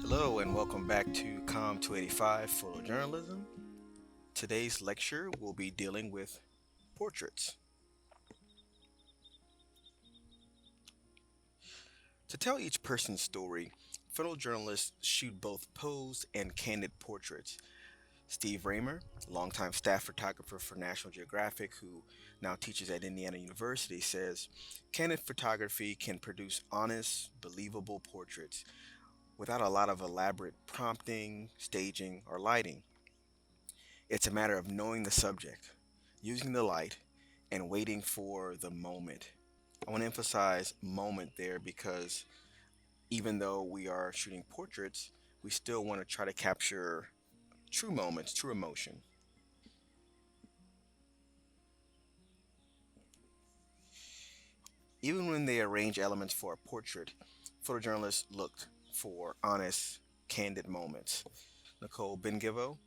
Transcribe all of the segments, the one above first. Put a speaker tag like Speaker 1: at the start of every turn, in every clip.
Speaker 1: Hello and welcome back to COM 285 Photojournalism. Today's lecture will be dealing with portraits. To tell each person's story, photojournalists shoot both posed and candid portraits. Steve Raymer, longtime staff photographer for National Geographic, who now teaches at Indiana University, says candid photography can produce honest, believable portraits without a lot of elaborate prompting, staging, or lighting. It's a matter of knowing the subject, using the light, and waiting for the moment. I want to emphasize moment there because even though we are shooting portraits, we still want to try to capture true moments, true emotion. Even when they arrange elements for a portrait, photojournalists looked for honest, candid moments. Nicole Bengivo,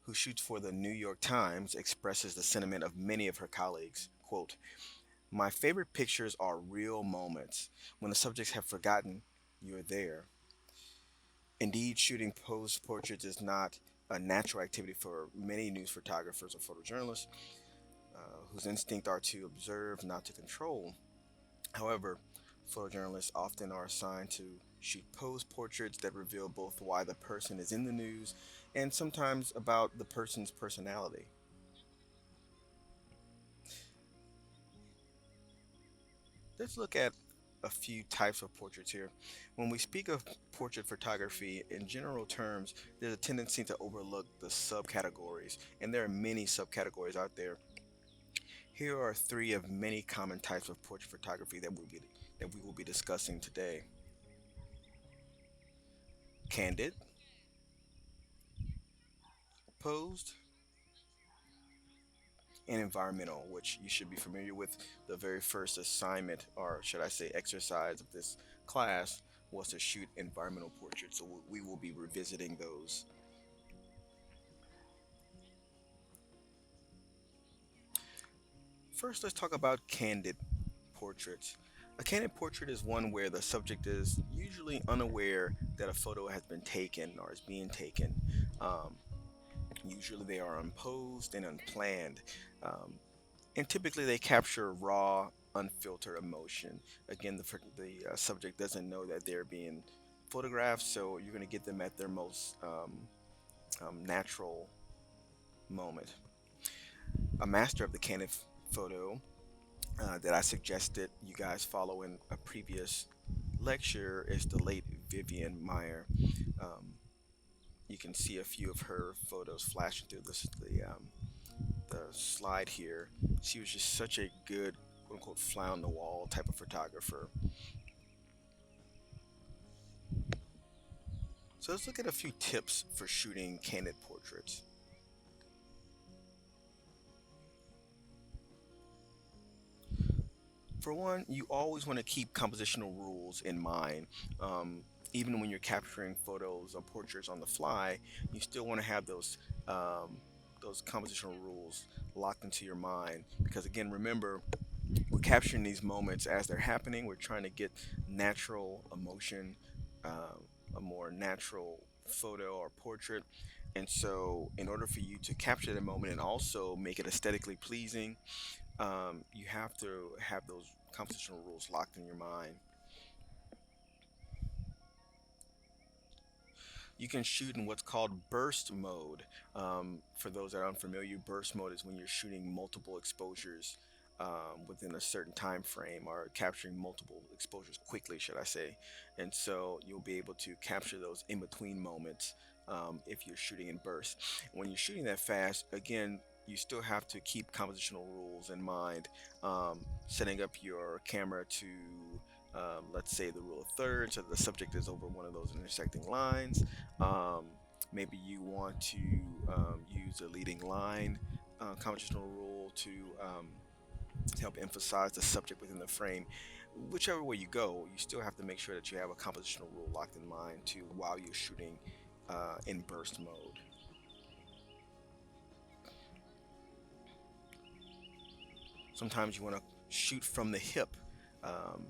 Speaker 1: who shoots for the New York Times, expresses the sentiment of many of her colleagues. Quote, "My favorite pictures are real moments when the subjects have forgotten you're there. Indeed, shooting pose portraits is not a natural activity for many news photographers or photojournalists whose instinct are to observe, not to control. However, photojournalists often are assigned to shoot pose portraits that reveal both why the person is in the news and sometimes about the person's personality." Let's look at a few types of portraits here. When we speak of portrait photography in general terms, there's a tendency to overlook the subcategories, and there are many subcategories out there. Here are three of many common types of portrait photography that we will be discussing today: candid, posed, and environmental, which you should be familiar with. The very first assignment, or should I say exercise, of this class was to shoot environmental portraits, so we will be revisiting those. First, let's talk about candid portraits. A candid portrait is one where the subject is usually unaware that a photo has been taken or is being taken. Um, Usually, they are unposed and unplanned, um, and typically they capture raw, unfiltered emotion. Again, the subject doesn't know that they're being photographed, so you're going to get them at their most natural moment. A master of the candid photo that I suggested you guys follow in a previous lecture is the late Vivian Meyer. Um, you can see a few of her photos flashing through the slide here. She was just such a good, quote unquote, fly on the wall type of photographer. So let's look at a few tips for shooting candid portraits. For one, you always want to keep compositional rules in mind. Even when you're capturing photos or portraits on the fly, you still want to have those compositional rules locked into your mind. Because again, remember, we're capturing these moments as they're happening. We're trying to get natural emotion, uh, a more natural photo or portrait. And so, in order for you to capture the moment and also make it aesthetically pleasing, you have to have those compositional rules locked in your mind. You can shoot in what's called burst mode. For those that are unfamiliar, burst mode is when you're shooting multiple exposures within a certain time frame, or capturing multiple exposures quickly, should I say. And so you'll be able to capture those in between moments if you're shooting in bursts. When you're shooting that fast, again, you still have to keep compositional rules in mind, setting up your camera to let's say the rule of thirds, so the subject is over one of those intersecting lines. Um, Maybe you want to use a leading line compositional rule to help emphasize the subject within the frame. Whichever way you go, you still have to make sure that you have a compositional rule locked in mind too while you're shooting in burst mode. Sometimes you want to shoot from the hip. Um,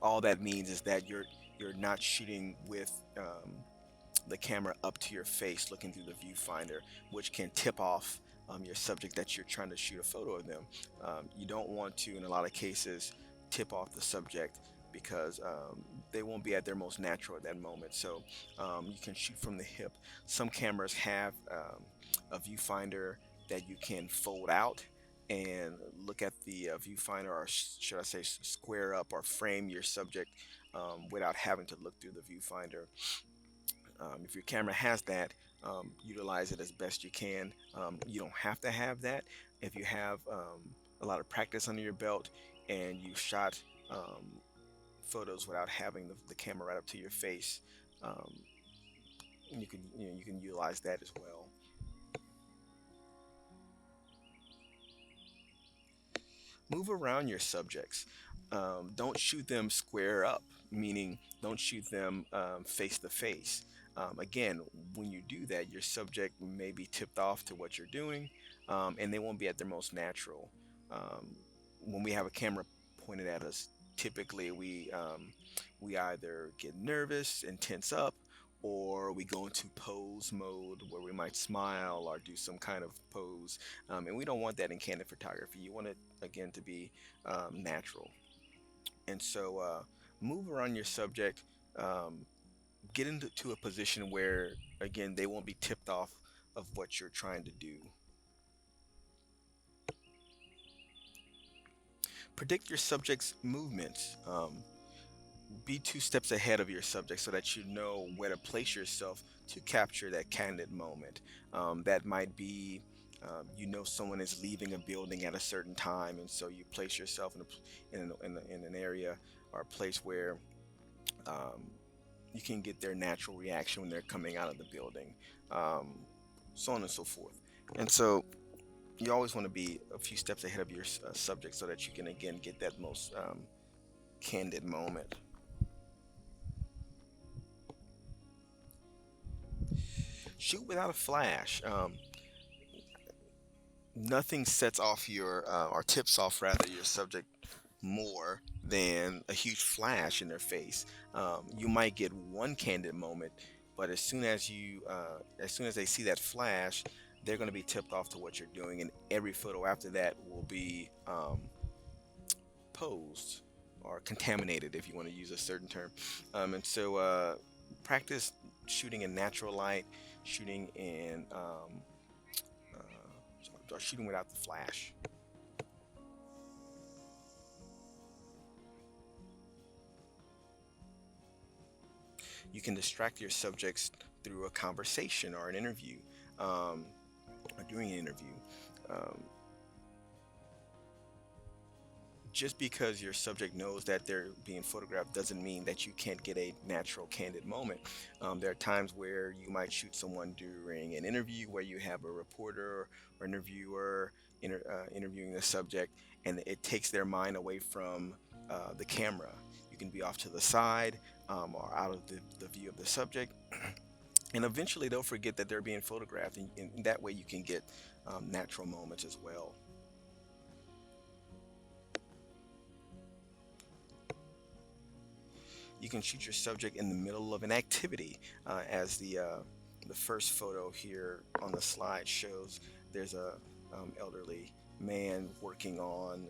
Speaker 1: all that means is that you're not shooting with the camera up to your face looking through the viewfinder, which can tip off your subject that you're trying to shoot a photo of them. You don't want to, in a lot of cases, tip off the subject because they won't be at their most natural at that moment. So you can shoot from the hip. Some cameras have a viewfinder that you can fold out and look at the viewfinder, or should I say, square up or frame your subject without having to look through the viewfinder. If your camera has that, utilize it as best you can. You don't have to have that. If you have a lot of practice under your belt and you shot photos without having the camera right up to your face, um, you can utilize that as well. Move around your subjects. Don't shoot them square up, meaning don't shoot them face to face. Again, when you do that, your subject may be tipped off to what you're doing, and they won't be at their most natural. Um, when we have a camera pointed at us, typically we either get nervous and tense up, or we go into pose mode where we might smile or do some kind of pose, and we don't want that in candid photography. You want it again to be natural. And so move around your subject, um, get into to a position where again they won't be tipped off of what you're trying to do. Predict your subject's movements. Be two steps ahead of your subject so that you know where to place yourself to capture that candid moment. That might be, someone is leaving a building at a certain time, and so you place yourself in an area or a place where um, you can get their natural reaction when they're coming out of the building, um, so on and so forth. And so you always want to be a few steps ahead of your subject so that you can again get that most candid moment. Shoot without a flash. Nothing sets off or tips off rather your subject more than a huge flash in their face. You might get one candid moment, but as soon as they see that flash, they're going to be tipped off to what you're doing, and every photo after that will be posed or contaminated, if you want to use a certain term. And so practice shooting in natural light, shooting in or shooting without the flash. You can distract your subjects through a conversation or an interview, um, or during an interview. Um, just because your subject knows that they're being photographed doesn't mean that you can't get a natural, candid moment. There are times where you might shoot someone during an interview where you have a reporter or interviewer interviewing the subject, and it takes their mind away from the camera. You can be off to the side, or out of the view of the subject, and eventually they'll forget that they're being photographed, and that way you can get natural moments as well. You can shoot your subject in the middle of an activity, as the first photo here on the slide shows. There's a elderly man working on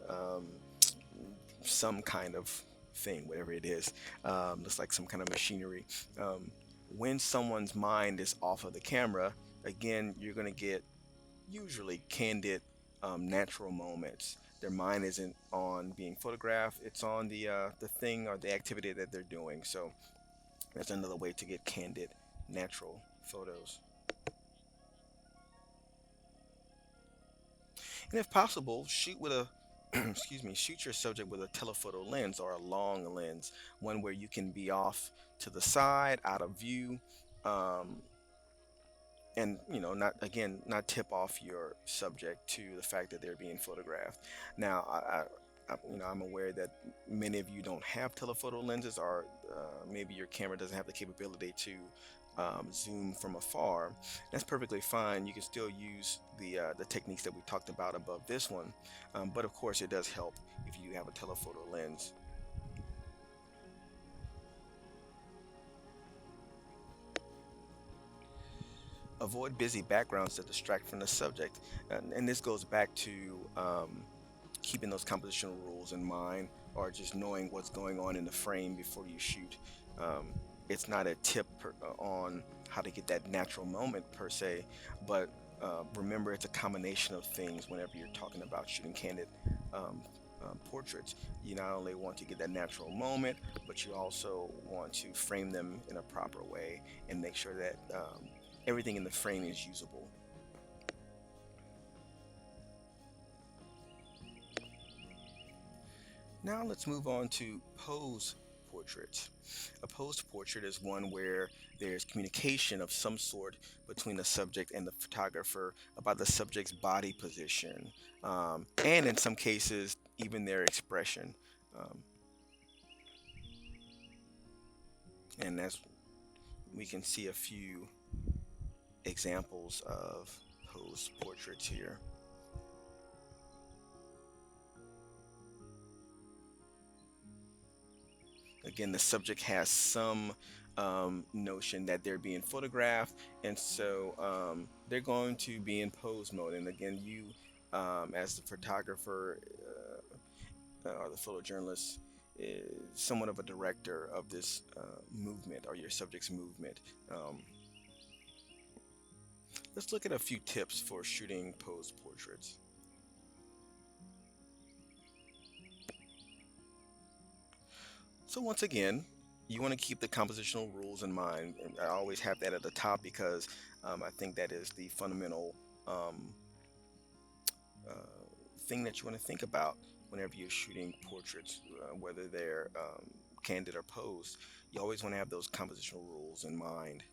Speaker 1: some kind of thing, whatever it is. Looks like some kind of machinery. When someone's mind is off of the camera, again, you're going to get usually candid, natural moments. Their mind isn't on being photographed; it's on the thing or the activity that they're doing. So that's another way to get candid, natural photos. And if possible, shoot with a excuse me, shoot your subject with a telephoto lens or a long lens, one where you can be off to the side, out of view, um, and not tip off your subject to the fact that they're being photographed. Now, I'm aware that many of you don't have telephoto lenses, or maybe your camera doesn't have the capability to zoom from afar. That's perfectly fine. You can still use the techniques that we talked about above this one, but of course it does help if you have a telephoto lens. Avoid busy backgrounds that distract from the subject. And this goes back to keeping those compositional rules in mind, or just knowing what's going on in the frame before you shoot. Um, it's not a tip on how to get that natural moment per se, but remember it's a combination of things whenever you're talking about shooting candid um, portraits. You not only want to get that natural moment, but you also want to frame them in a proper way and make sure that everything in the frame is usable. Now let's move on to pose portraits. A posed portrait is one where there's communication of some sort between the subject and the photographer about the subject's body position, and in some cases, even their expression. Um, and as we can see a few examples of posed portraits here. Again, the subject has some notion that they're being photographed, and so they're going to be in pose mode. And again, you, as the photographer or the photojournalist, is somewhat of a director of this movement or your subject's movement. Um, let's look at a few tips for shooting pose portraits. So once again, you want to keep the compositional rules in mind. And I always have that at the top because I think that is the fundamental um, thing that you want to think about whenever you're shooting portraits, whether they're candid or posed. You always want to have those compositional rules in mind.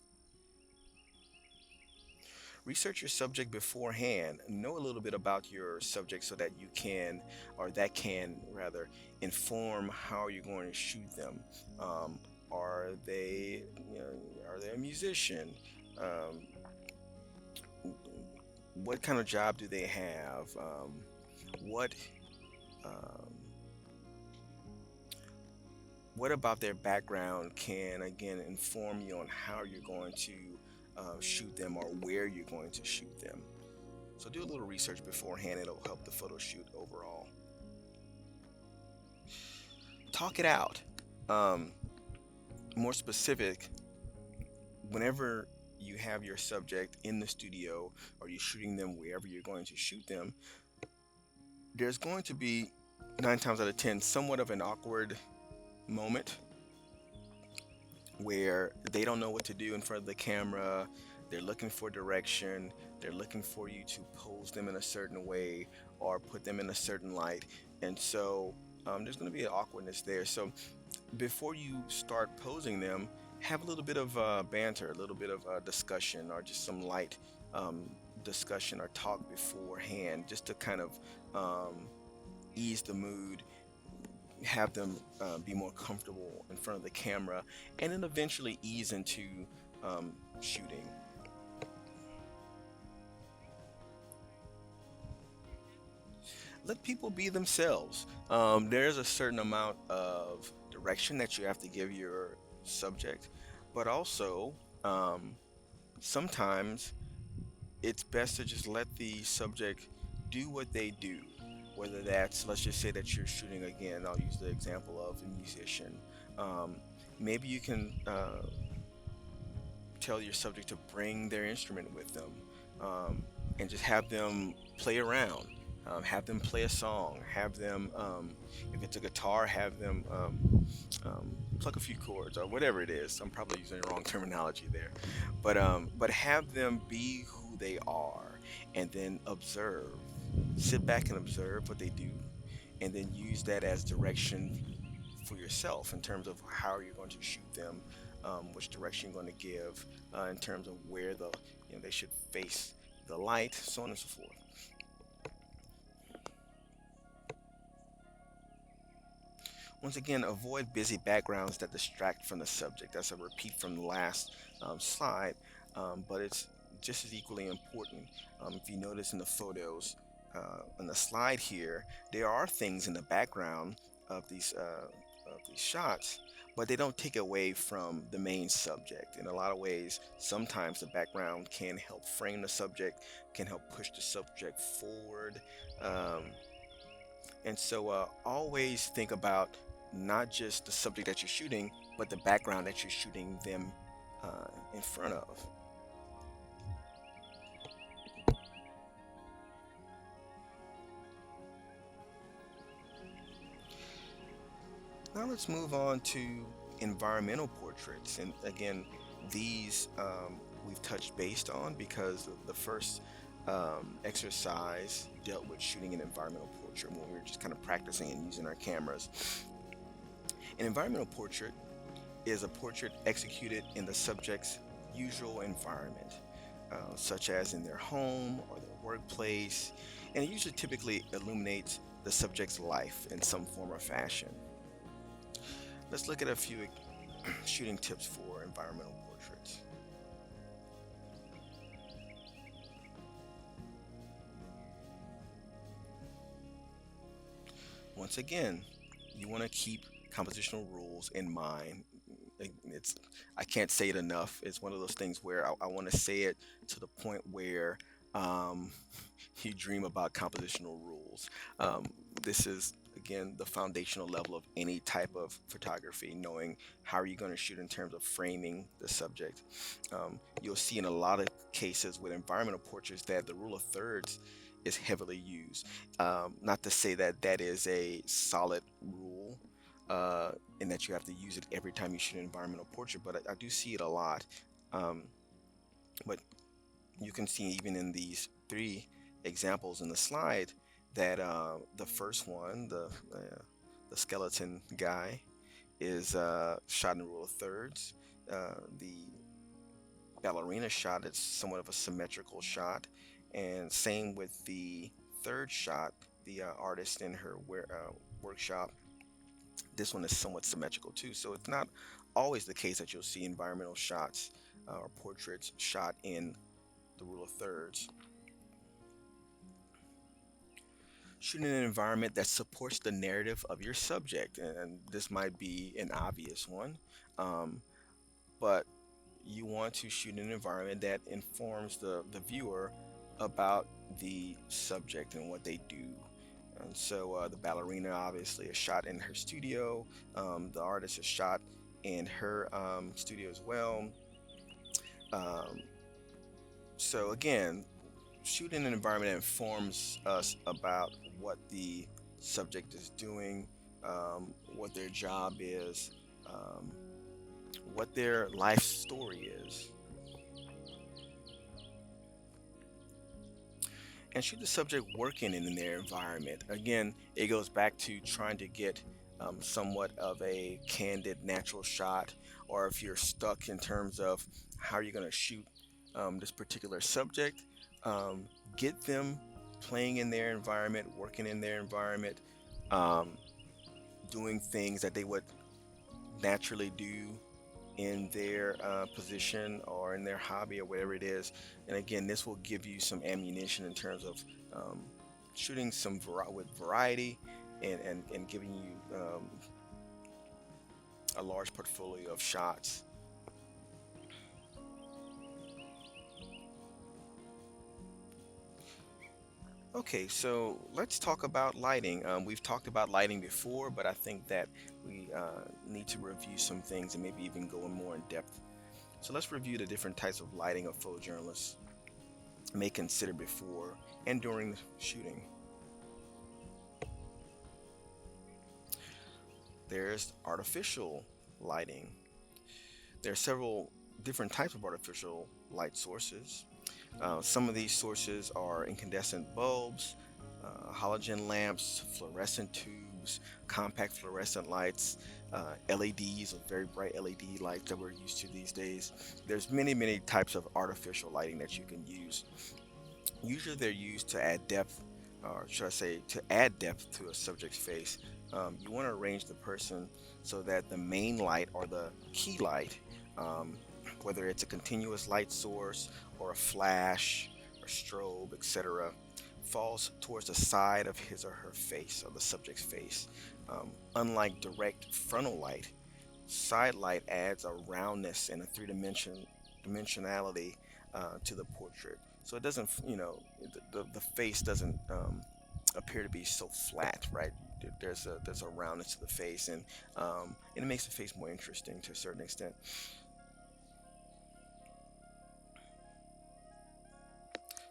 Speaker 1: Research your subject beforehand. Know a little bit about your subject so that you can, or that can rather, inform how you're going to shoot them. Um, are they, are they a musician? Um, what kind of job do they have? What um, what about their background can again inform you on how you're going to shoot them or where you're going to shoot them? So do a little research beforehand. It'll help the photo shoot overall. Talk it out. Um, More specific, whenever you have your subject in the studio or you're shooting them wherever you're going to shoot them, there's going to be 9 times out of 10 somewhat of an awkward moment where they don't know what to do in front of the camera. They're looking for direction. They're looking for you to pose them in a certain way or put them in a certain light. And so there's going to be an awkwardness there. So before you start posing them, have a little bit of banter, a little bit of discussion, or just some light um, discussion or talk beforehand, just to kind of um, ease the mood, have them be more comfortable in front of the camera, and then eventually ease into shooting. Let people be themselves. There's a certain amount of direction that you have to give your subject, but also um, sometimes it's best to just let the subject do what they do. Whether that's, let's just say that you're shooting again, I'll use the example of a musician. Um, Maybe you can tell your subject to bring their instrument with them um, and just have them play around. Have them play a song. Have them, if it's a guitar, have them pluck a few chords or whatever it is. I'm probably using the wrong terminology there, but have them be who they are, and then observe. Sit back and observe what they do, and then use that as direction for yourself in terms of how you're going to shoot them, which direction you're going to give in terms of where they should face the light, so on and so forth. Once again, avoid busy backgrounds that distract from the subject. That's a repeat from the last slide, but it's just as equally important. If you notice in the photos on the slide here, there are things in the background of these shots, but they don't take away from the main subject. In a lot of ways, sometimes the background can help frame the subject, can help push the subject forward. Um, and so always think about not just the subject that you're shooting, but the background that you're shooting them in front of. Now let's move on to environmental portraits. And again, these we've touched based on because the first exercise dealt with shooting an environmental portrait when we were just kind of practicing and using our cameras. An environmental portrait is a portrait executed in the subject's usual environment, such as in their home or their workplace, and it usually typically illuminates the subject's life in some form or fashion. Let's look at a few shooting tips for environmental portraits. Once again, you want to keep compositional rules in mind. It's I can't say it enough. It's one of those things where I want to say it to the point where um, you dream about compositional rules. Um, this is again the foundational level of any type of photography, knowing how are you going to shoot in terms of framing the subject. You'll see in a lot of cases with environmental portraits that the rule of thirds is heavily used. Not to say that that is a solid rule, uh, and that you have to use it every time you shoot an environmental portrait, but I do see it a lot. Um, but you can see even in these three examples in the slide that the first one, the skeleton guy, is shot in rule of thirds. The ballerina shot is somewhat of a symmetrical shot, and same with the third shot, the artist in her workshop. This one is somewhat symmetrical too, so it's not always the case that you'll see environmental shots or portraits shot in the rule of thirds. Shoot in an environment that supports the narrative of your subject, and this might be an obvious one, um, but you want to shoot in an environment that informs the viewer about the subject and what they do. And so the ballerina obviously is shot in her studio. The artist is shot in her studio as well. Um, so again, shooting an environment that informs us about what the subject is doing, what their job is, um, what their life story is. And should the subject working in their environment? Again, it goes back to trying to get somewhat of a candid, natural shot, or if you're stuck in terms of how you're going to shoot this particular subject, um, get them playing in their environment, working in their environment, um, doing things that they would naturally do in their position or in their hobby or whatever it is. And again, this will give you some ammunition in terms of um, shooting with variety and giving you a large portfolio of shots. Okay, so let's talk about lighting. We've talked about lighting before, but I think that we need to review some things and maybe even go in more in depth. So let's review the different types of lighting a photojournalist may consider before and during the shooting. There's artificial lighting. There are several different types of artificial light sources. Some of these sources are incandescent bulbs, halogen lamps, fluorescent tubes, compact fluorescent lights, LEDs, or very bright LED lights that we're used to these days. There's many types of artificial lighting that you can use. Usually they're used to add depth, or should I say, to add depth to a subject's face. You want to arrange the person so that the main light or the key light, um, whether it's a continuous light source or a flash or strobe, etc., falls towards the side of his or her face, or the subject's face. Unlike direct frontal light, Side light adds a roundness and a dimensionality to the portrait. So it doesn't, the face doesn't appear to be so flat, right? There's a roundness to the face, and it makes the face more interesting to a certain extent.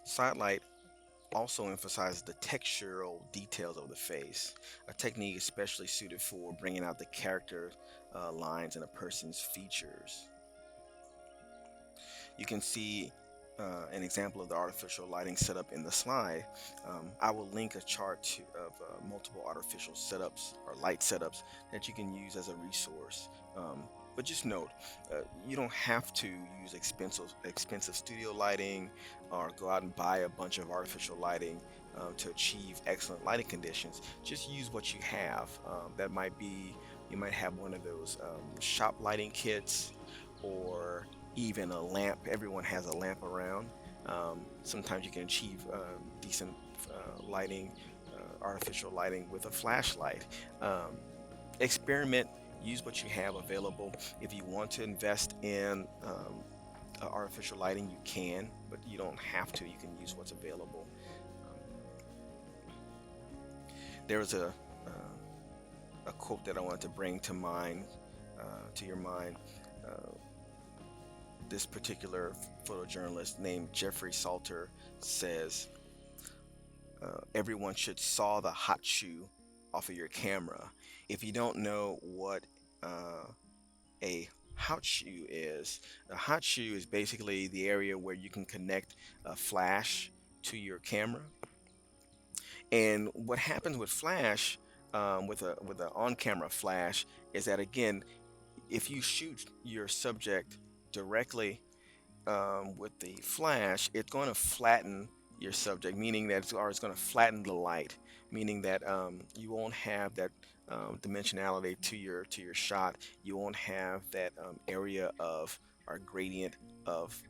Speaker 1: Side light also emphasizes the textural details of the face, a technique especially suited for bringing out the character lines in a person's features. You can see an example of the artificial lighting setup in the slide. I will link a chart of multiple artificial setups or light setups that you can use as a resource. But just note, you don't have to use expensive studio lighting or go out and buy a bunch of artificial lighting to achieve excellent lighting conditions. Just use what you have. That might be, you might have one of those shop lighting kits, or even a lamp. Everyone has a lamp around. Sometimes you can achieve decent lighting, artificial lighting with a flashlight. Um, Experiment, use what you have available. If you want to invest in artificial lighting, you can, but you don't have to. You can use what's available. Um, there was a quote that I wanted to bring to mind, to your mind. Uh, this particular photojournalist named Jeffrey Salter says, everyone should saw the hot shoe off of your camera. If you don't know what a hot shoe is, a hot shoe is basically the area where you can connect a flash to your camera. And what happens with flash, with an on-camera flash, is that again, if you shoot your subject directly with the flash, it's going to flatten your subject, meaning that it's going to flatten the light, meaning that you won't have that dimensionality to your shot. You won't have that area of or gradient of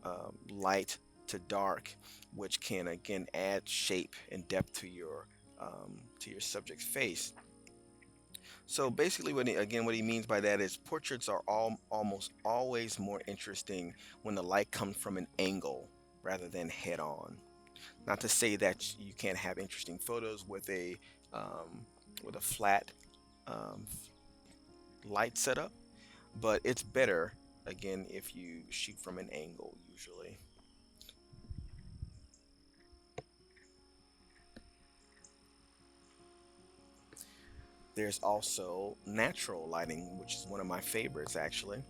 Speaker 1: light to dark, which can again add shape and depth to your subject's face. So basically, what he means by that is portraits are almost always more interesting when the light comes from an angle rather than head on. Not to say that you can't have interesting photos um, with a flat um, light setup, but it's better again if you shoot from an angle usually. There's also natural lighting, which is one of my favorites actually.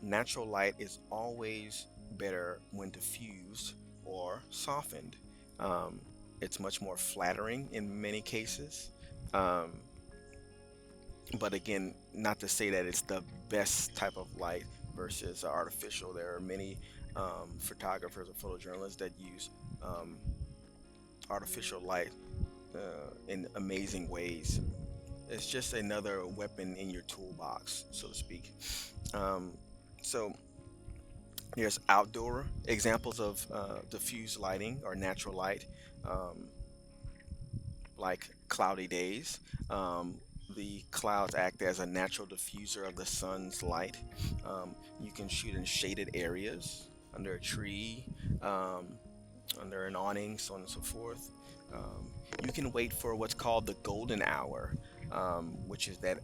Speaker 1: Natural light is always better when diffused or softened. Um, it's much more flattering in many cases. Um, but again, not to say that it's the best type of light versus artificial. There are many photographers or photojournalists that use um, artificial light in amazing ways. It's just another weapon in your toolbox, so to speak. Um, so there's outdoor examples of diffuse lighting or natural light, um, like cloudy days. Um, the clouds act as a natural diffuser of the sun's light. You can shoot in shaded areas, under a tree, um, under an awning, so on and so forth. Um, you can wait for what's called the golden hour, which is that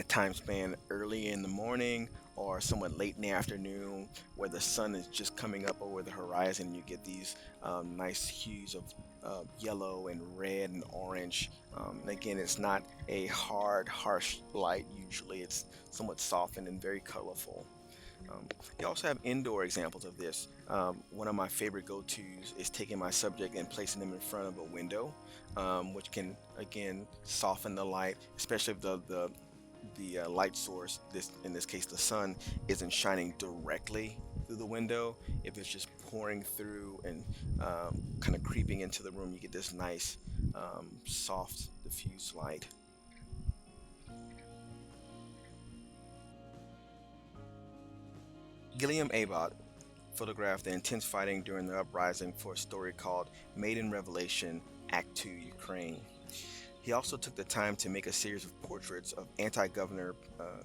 Speaker 1: time span early in the morning or somewhat late in the afternoon where the sun is just coming up over the horizon, and you get these nice hues of yellow and red and orange. And again, it's not a hard harsh light. Usually it's somewhat softened and very colorful. You also have indoor examples of this. One of my favorite go-tos is taking my subject and placing them in front of a window, which can again soften the light, especially if the light source, this in this case the sun, isn't shining directly through the window. If it's just pouring through and kind of creeping into the room, you get this nice soft diffuse light. Gilliam Abbott photographed the intense fighting during the uprising for a story called Made in Revelation, Act 2, Ukraine. He also took the time to make a series of portraits of anti-governor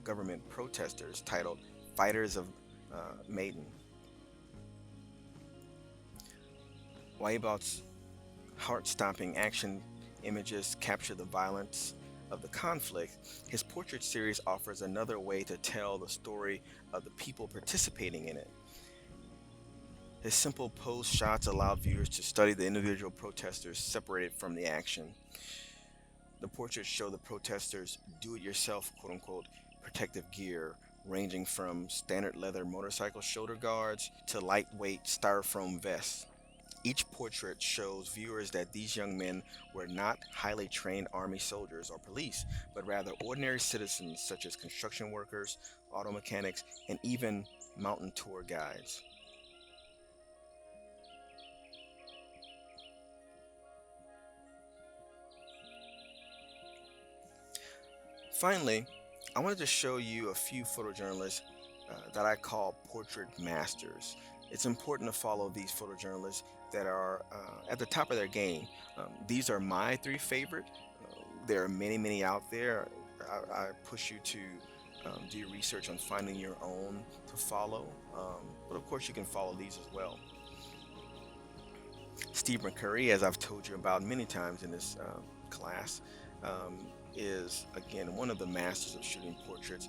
Speaker 1: government protesters titled "Fighters of Maiden." Waibout's heart-stopping action images capture the violence of the conflict. His portrait series offers another way to tell the story of the people participating in it. His simple pose shots allowed viewers to study the individual protesters separated from the action. The portraits show the protesters' do it yourself, quote unquote, protective gear, ranging from standard leather motorcycle shoulder guards to lightweight styrofoam vests. Each portrait shows viewers that these young men were not highly trained army soldiers or police, but rather ordinary citizens such as construction workers, auto mechanics, and even mountain tour guides. Finally, I wanted to show you a few photojournalists that I call portrait masters. It's important to follow these photojournalists that are at the top of their game. These are my three favorite. There are many, many out there. I push you to do your research on finding your own to follow. But of course, you can follow these as well. Steve McCurry, as I've told you about many times in this class, um, is again one of the masters of shooting portraits.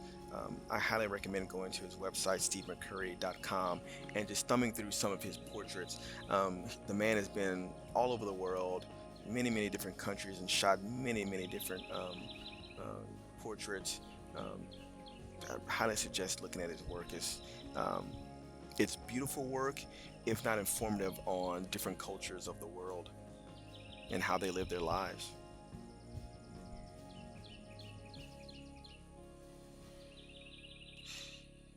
Speaker 1: I highly recommend going to his website, stevemccurry.com, and just thumbing through some of his portraits. The man has been all over the world, many, many different countries, and shot many, many different portraits. Um, I highly suggest looking at his work. Um, it's beautiful work, if not informative on different cultures of the world and how they live their lives.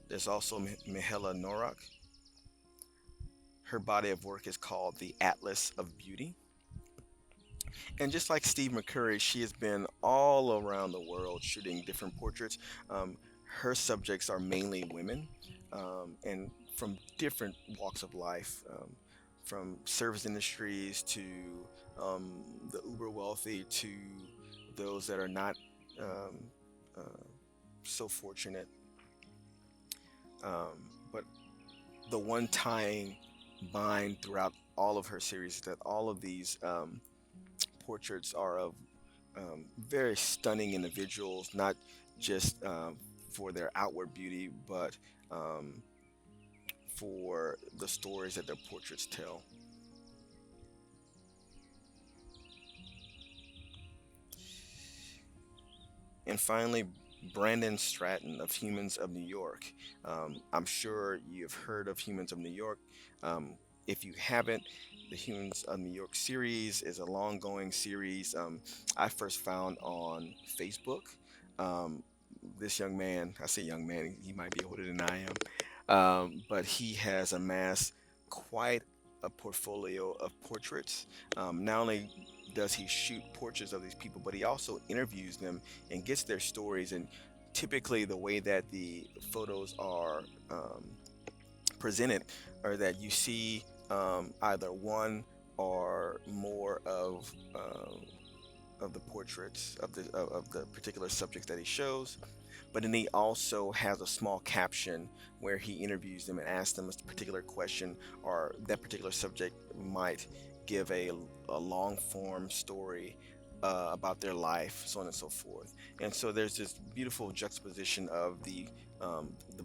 Speaker 1: There's also Mihaela Norak. Her body of work is called The Atlas of Beauty. And just like Steve McCurry, she has been all around the world shooting different portraits. Her subjects are mainly women and from different walks of life, from service industries to the uber wealthy to those that are not um, uh, so fortunate. But the one tying bind throughout all of her series is that all of these portraits are of very stunning individuals, not just for their outward beauty, but um, for the stories that their portraits tell. And finally, Brandon Stratton of Humans of New York. I'm sure you've heard of Humans of New York. Um, if you haven't, the Humans of New York series is a long going series I first found on Facebook. Um, this young man, I say young man, he might be older than I am, but he has amassed quite a portfolio of portraits. Not only does he shoot portraits of these people, but he also interviews them and gets their stories. And typically, the way that the photos are presented are that you see either one or more of the portraits of the particular subjects that he shows, but then he also has a small caption where he interviews them and asks them a particular question, or that particular subject might give a long form story about their life, so on and so forth. And so there's this beautiful juxtaposition of the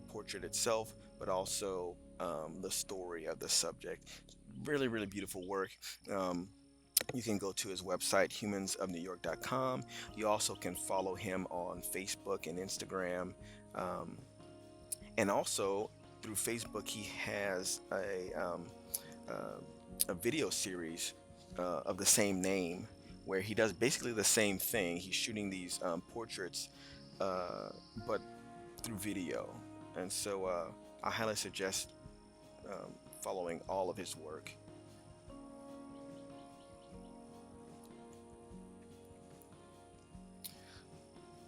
Speaker 1: portrait itself, but also the story of the subject. Really, really beautiful work. Um, you can go to his website, humansofnewyork.com. You also can follow him on Facebook and Instagram. Um, and also through Facebook, he has uh, a video series of the same name where he does basically the same thing. He's shooting these portraits, uh, but through video. And so I highly suggest um, following all of his work.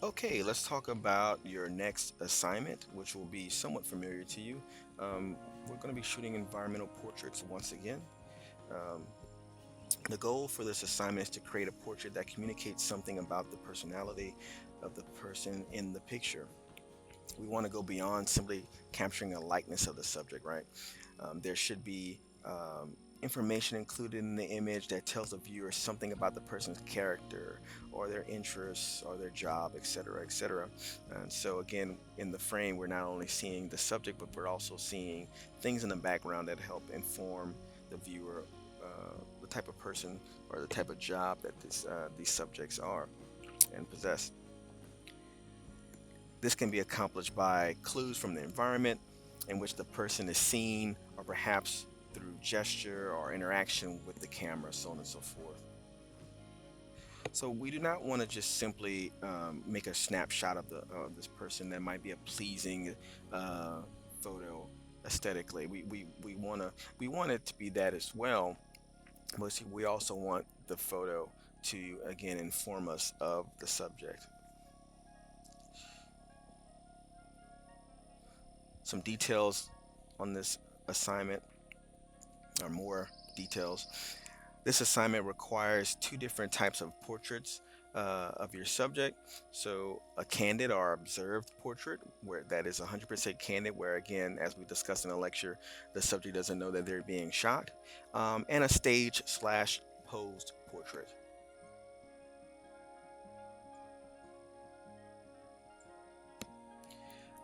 Speaker 1: Okay, let's talk about your next assignment, which will be somewhat familiar to you. We're going to be shooting environmental portraits once again. Um, The goal for this assignment is to create a portrait that communicates something about the personality of the person in the picture. We want to go beyond simply capturing a likeness of the subject, right? There should be information included in the image that tells the viewer something about the person's character or their interests or their job, etc., etc. And so, again, in the frame, we're not only seeing the subject, but we're also seeing things in the background that help inform the viewer the type of person or the type of job that these subjects are and possess. This can be accomplished by clues from the environment in which the person is seen, or perhaps through gesture or interaction with the camera, so on and so forth. So we do not want to just simply make a snapshot of this person that might be a pleasing uh, photo aesthetically. We want it to be that as well, but see, we also want the photo to again inform us of the subject. Some details on this assignment, or more details. This assignment requires two different types of portraits of your subject. So, a candid or observed portrait, where that is 100% candid, where again, as we discussed in the lecture, the subject doesn't know that they're being shot, and a stage slash posed portrait.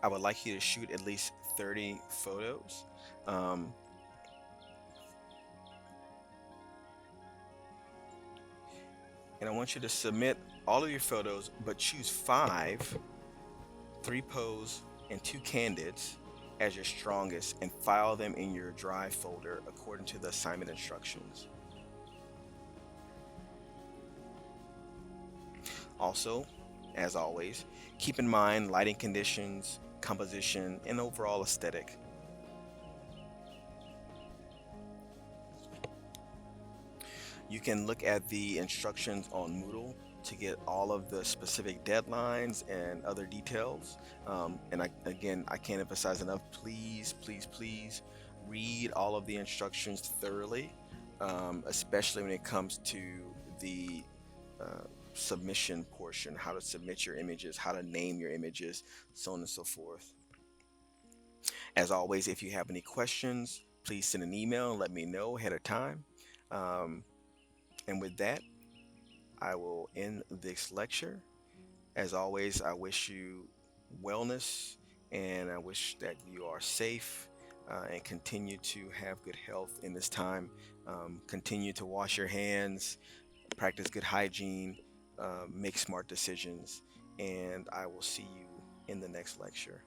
Speaker 1: I would like you to shoot at least 30 photos. Um, and I want you to submit all of your photos, but choose five, three pose, and two candids as your strongest, and file them in your Drive folder according to the assignment instructions. Also, as always, keep in mind lighting conditions, composition, and overall aesthetic. You can look at the instructions on Moodle to get all of the specific deadlines and other details. I can't emphasize enough. Please, please, please read all of the instructions thoroughly, especially when it comes to the submission portion, how to submit your images, how to name your images, so on and so forth. As always, if you have any questions, please send an email and let me know ahead of time. Um, and with that, I will end this lecture. As always, I wish you wellness, and I wish that you are safe and continue to have good health in this time. Continue to wash your hands, practice good hygiene, make smart decisions, and I will see you in the next lecture.